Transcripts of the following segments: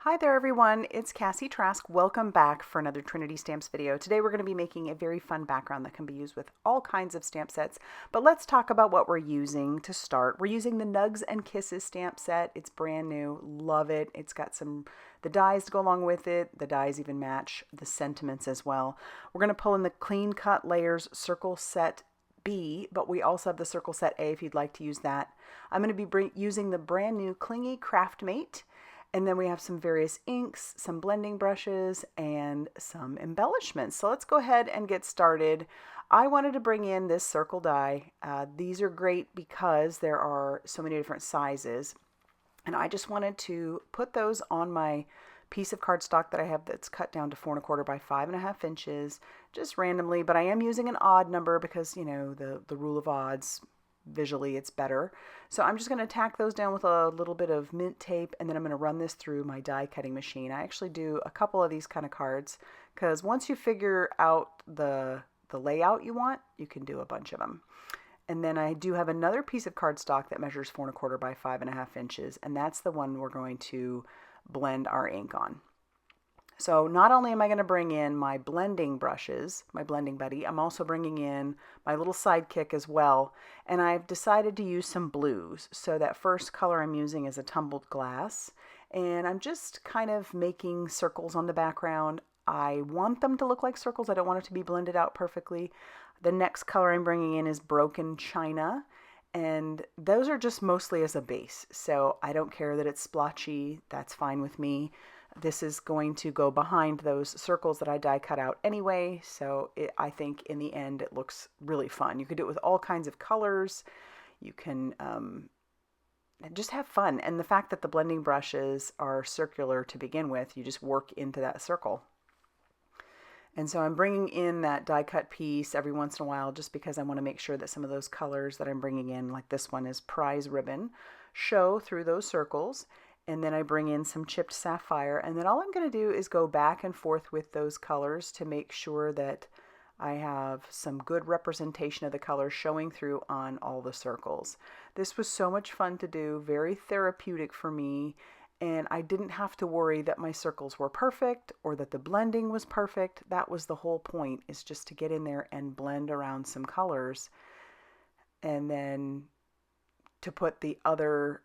Hi there everyone, it's Cassie Trask. Welcome back for another Trinity Stamps video. Today we're going to be making a very fun background that can be used with all kinds of stamp sets, but let's talk about what we're using to start. We're using the Nugs and Kisses stamp set. It's brand new, love it. It's got the dies to go along with it. The dies even match the sentiments as well. We're going to pull in the Clean Cut Layers Circle Set B, but we also have the Circle Set A if you'd like to use that. I'm going to be using the brand new Clingy Craftmate. And then we have some various inks, some blending brushes, and some embellishments. So let's go ahead and get started. I wanted to bring in this circle die. These are great because there are so many different sizes. And I just wanted to put those on my piece of cardstock that I have that's cut down to 4¼ by 5½ inches, just randomly. But I am using an odd number because, you know, the rule of odds. Visually it's better. So I'm just going to tack those down with a little bit of mint tape, and then I'm going to run this through my die cutting machine. I actually do a couple of these kind of cards because once you figure out the layout you want, you can do a bunch of them. And then I do have another piece of cardstock that measures 4¼ by 5½ inches, and that's the one we're going to blend our ink on. So not only am I going to bring in my blending brushes, my blending buddy, I'm also bringing in my little Sidekick as well. And I've decided to use some blues. So that first color I'm using is a tumbled glass. And I'm just kind of making circles on the background. I want them to look like circles. I don't want it to be blended out perfectly. The next color I'm bringing in is broken china. And those are just mostly as a base. So I don't care that it's splotchy. That's fine with me. This is going to go behind those circles that I die cut out anyway, so I think in the end it looks really fun. You can do it with all kinds of colors. You can just have fun. And the fact that the blending brushes are circular to begin with, you just work into that circle. And so I'm bringing in that die cut piece every once in a while just because I want to make sure that some of those colors that I'm bringing in, like this one is prize ribbon, show through those circles. And then I bring in some chipped sapphire, and then all I'm going to do is go back and forth with those colors to make sure that I have some good representation of the colors showing through on all the circles. This was so much fun to do, very therapeutic for me, and I didn't have to worry that my circles were perfect or that the blending was perfect. That was the whole point, is just to get in there and blend around some colors, and then to put the other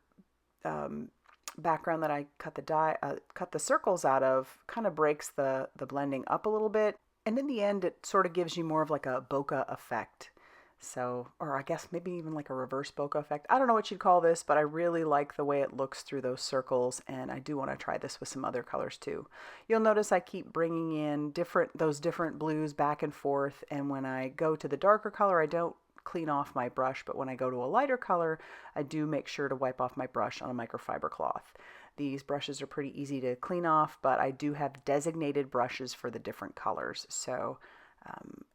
background that I cut the circles out of kind of breaks the blending up a little bit, and in the end it sort of gives you more of like a bokeh effect. So, or I guess maybe even like a reverse bokeh effect. I don't know what you'd call this, but I really like the way it looks through those circles, and I do want to try this with some other colors too. You'll notice I keep bringing in those different blues back and forth, and when I go to the darker color I don't clean off my brush, but when I go to a lighter color, I do make sure to wipe off my brush on a microfiber cloth. These brushes are pretty easy to clean off, but I do have designated brushes for the different colors. So,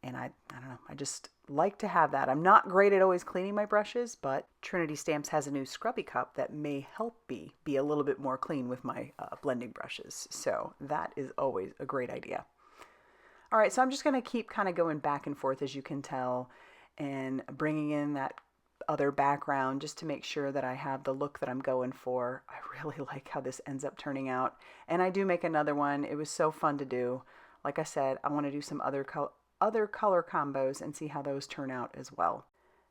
and I don't know, I just like to have that. I'm not great at always cleaning my brushes, but Trinity Stamps has a new scrubby cup that may help me be a little bit more clean with my blending brushes. So that is always a great idea. All right, so I'm just going to keep kind of going back and forth, as you can tell, and bringing in that other background just to make sure that I have the look that I'm going for. I really like how this ends up turning out. And I do make another one. It was so fun to do. Like I said, I want to do some other color combos and see how those turn out as well.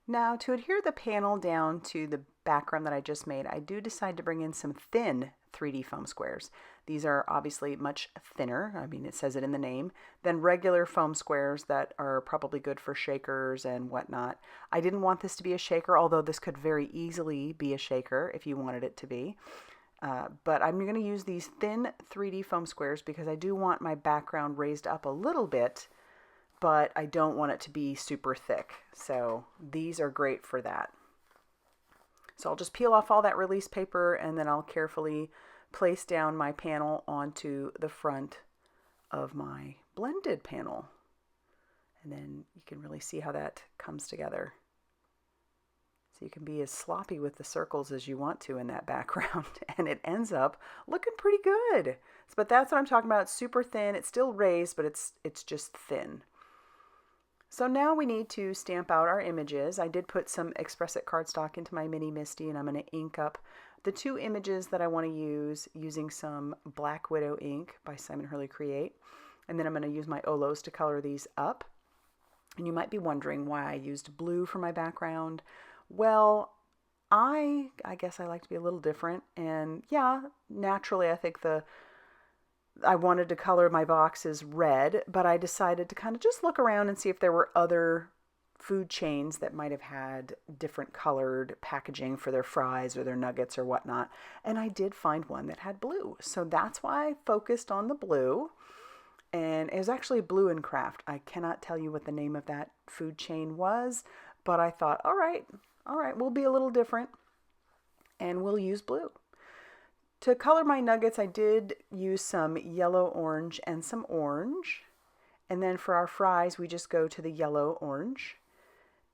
Now, to adhere the panel down to the background that I just made, I do decide to bring in some thin 3D foam squares. These are obviously much thinner, I mean it says it in the name, than regular foam squares that are probably good for shakers and whatnot. I didn't want this to be a shaker, although this could very easily be a shaker if you wanted it to be. But I'm going to use these thin 3D foam squares because I do want my background raised up a little bit, but I don't want it to be super thick. So these are great for that. So I'll just peel off all that release paper, and then I'll carefully place down my panel onto the front of my blended panel. And then you can really see how that comes together. So you can be as sloppy with the circles as you want to in that background, and it ends up looking pretty good. But that's what I'm talking about. It's super thin. It's still raised, but it's just thin. So now we need to stamp out our images. I did put some Express It cardstock into my mini Misty, and I'm going to ink up The two images that I want to use using some Black Widow ink by Simon Hurley Create, and then I'm going to use my Olos to color these up. And you might be wondering why I used blue for my background. Well, I guess I like to be a little different, and yeah, naturally I think I wanted to color my boxes red, but I decided to kind of just look around and see if there were other food chains that might have had different colored packaging for their fries or their nuggets or whatnot. And I did find one that had blue. So that's why I focused on the blue. And it was actually Blue and Craft. I cannot tell you what the name of that food chain was, but I thought, all right, we'll be a little different and we'll use blue. To color my nuggets, I did use some yellow, orange, and some orange. And then for our fries, we just go to the yellow, orange.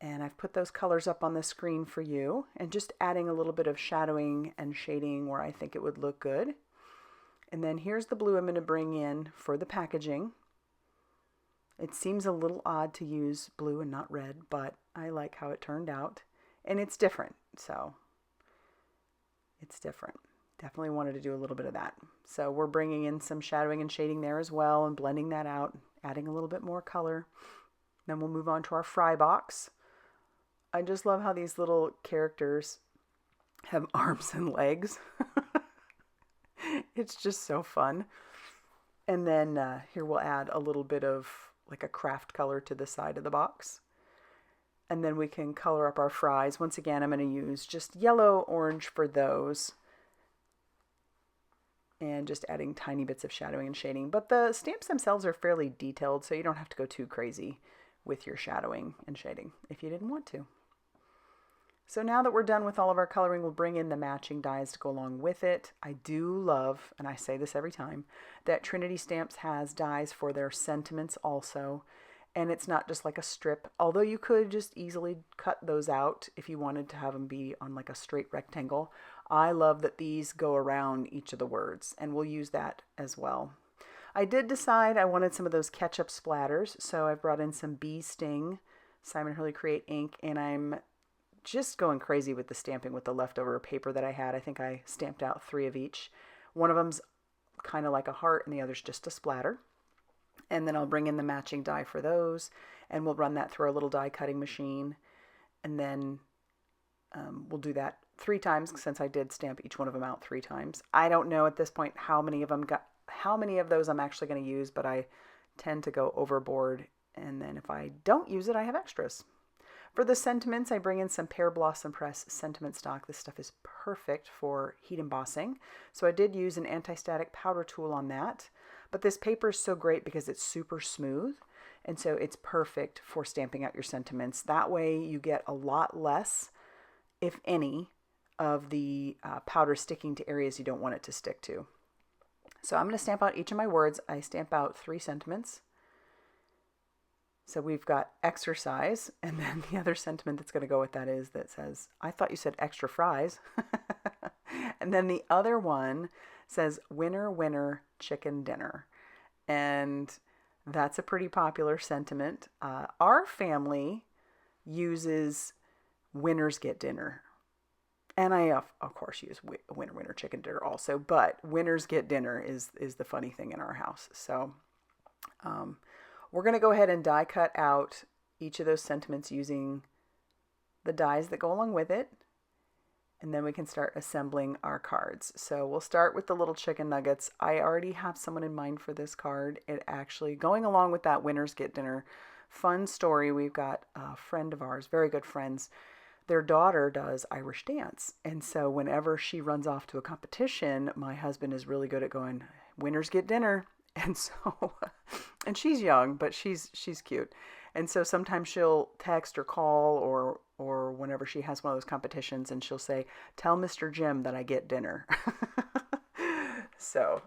And I've put those colors up on the screen for you, and just adding a little bit of shadowing and shading where I think it would look good. And then here's the blue I'm going to bring in for the packaging. It seems a little odd to use blue and not red, but I like how it turned out. And it's different, so it's different. Definitely wanted to do a little bit of that. So we're bringing in some shadowing and shading there as well and blending that out, adding a little bit more color. Then we'll move on to our fry box. I just love how these little characters have arms and legs. It's just so fun. And then here we'll add a little bit of like a craft color to the side of the box. And then we can color up our fries. Once again, I'm going to use just yellow, orange for those. And just adding tiny bits of shadowing and shading. But the stamps themselves are fairly detailed, so you don't have to go too crazy with your shadowing and shading if you didn't want to. So now that we're done with all of our coloring, we'll bring in the matching dies to go along with it. I do love, and I say this every time, that Trinity Stamps has dies for their sentiments also. And it's not just like a strip, although you could just easily cut those out if you wanted to have them be on like a straight rectangle. I love that these go around each of the words, and we'll use that as well. I did decide I wanted some of those ketchup splatters, so I brought in some Bee Sting Simon Hurley Create ink, and I'm just going crazy with the stamping with the leftover paper that I had. I think I stamped out 3 of each. One of them's kind of like a heart, and the other's just a splatter. And then I'll bring in the matching die for those, and we'll run that through our little die cutting machine. And then we'll do that 3 times, since I did stamp each one of them out 3 times. I don't know at this point how many of those I'm actually going to use, but I tend to go overboard. And then if I don't use it, I have extras. For the sentiments, I bring in some Pearblossom Press sentiment stock. This stuff is perfect for heat embossing. So I did use an anti-static powder tool on that. But this paper is so great because it's super smooth, and so it's perfect for stamping out your sentiments. That way you get a lot less, if any, of the powder sticking to areas you don't want it to stick to. So I'm going to stamp out each of my words. I stamp out 3 sentiments. So we've got exercise, and then the other sentiment that's going to go with that is that says, I thought you said extra fries. And then the other one says, winner, winner, chicken dinner. And that's a pretty popular sentiment. Our family uses winners get dinner. And I, of course, use winner, winner, chicken dinner also. But winners get dinner is the funny thing in our house. So we're going to go ahead and die cut out each of those sentiments using the dies that go along with it. And then we can start assembling our cards. So we'll start with the little chicken nuggets. I already have someone in mind for this card. It actually, going along with that winners get dinner, fun story. We've got a friend of ours, very good friends. Their daughter does Irish dance. And so whenever she runs off to a competition, my husband is really good at going, winners get dinner. And so, and she's young, but she's cute. And so sometimes she'll text or call or whenever she has one of those competitions, and she'll say, tell Mr. Jim that I get dinner. So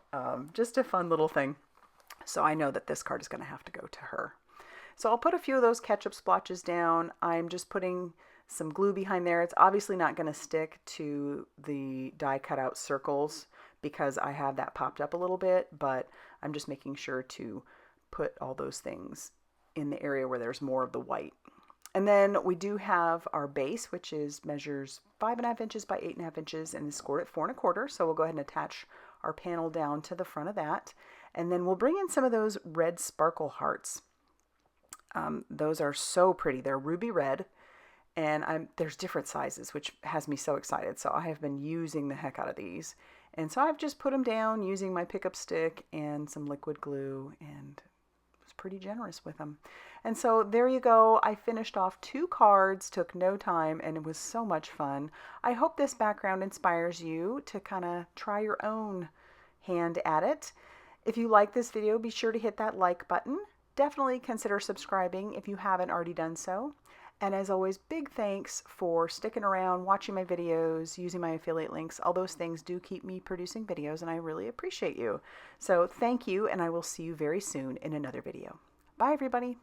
just a fun little thing. So I know that this card is going to have to go to her. So I'll put a few of those ketchup splotches down. I'm just putting some glue behind there. It's obviously not going to stick to the die cut out circles because I have that popped up a little bit, but I'm just making sure to put all those things in the area where there's more of the white. And then we do have our base, which measures 5.5 inches by 8.5 inches and is scored at 4.25. So we'll go ahead and attach our panel down to the front of that. And then we'll bring in some of those red sparkle hearts. Those are so pretty. They're ruby red. And there's different sizes, which has me so excited. So I have been using the heck out of these. And so I've just put them down using my pickup stick and some liquid glue, and was pretty generous with them. And so there you go. I finished off 2 cards, took no time, and it was so much fun. I hope this background inspires you to kind of try your own hand at it. If you like this video, be sure to hit that like button. Definitely consider subscribing if you haven't already done so. And as always, big thanks for sticking around, watching my videos, using my affiliate links. All those things do keep me producing videos, and I really appreciate you. So thank you, and I will see you very soon in another video. Bye, everybody.